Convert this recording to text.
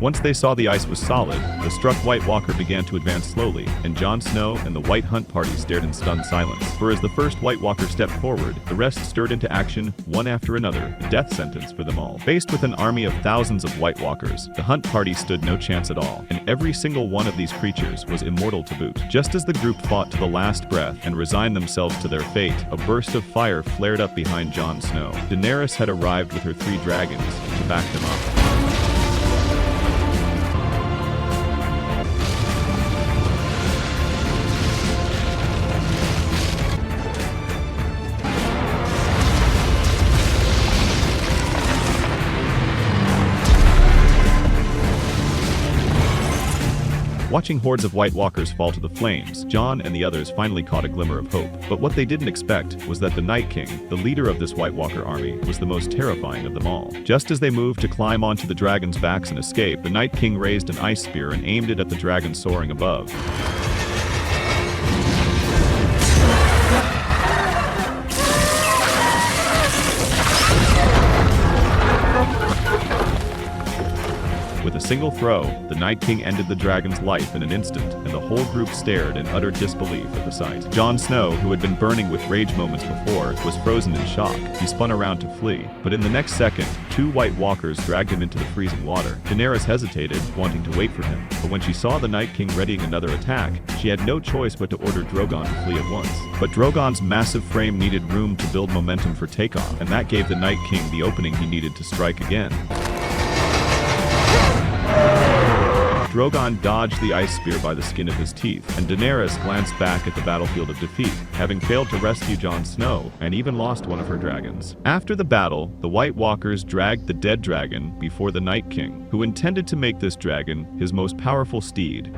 Once they saw the ice was solid, the struck White Walker began to advance slowly, and Jon Snow and the White Hunt party stared in stunned silence. For as the first White Walker stepped forward, the rest stirred into action, one after another, a death sentence for them all. Faced with an army of thousands of White Walkers, the Hunt party stood no chance at all, and every single one of these creatures was immortal to boot. Just as the group fought to the last breath and resigned themselves to their fate, a burst of fire flared up behind Jon Snow. Daenerys had arrived with her 3 dragons to back them up. Watching hordes of White Walkers fall to the flames, Jon and the others finally caught a glimmer of hope. But what they didn't expect was that the Night King, the leader of this White Walker army, was the most terrifying of them all. Just as they moved to climb onto the dragons' backs and escape, the Night King raised an ice spear and aimed it at the dragon soaring above. With a single throw, the Night King ended the dragon's life in an instant, and the whole group stared in utter disbelief at the sight. Jon Snow, who had been burning with rage moments before, was frozen in shock. He spun around to flee, but in the next second, 2 White Walkers dragged him into the freezing water. Daenerys hesitated, wanting to wait for him, but when she saw the Night King readying another attack, she had no choice but to order Drogon to flee at once. But Drogon's massive frame needed room to build momentum for takeoff, and that gave the Night King the opening he needed to strike again. Drogon dodged the ice spear by the skin of his teeth, and Daenerys glanced back at the battlefield of defeat, having failed to rescue Jon Snow and even lost one of her dragons. After the battle, the White Walkers dragged the dead dragon before the Night King, who intended to make this dragon his most powerful steed.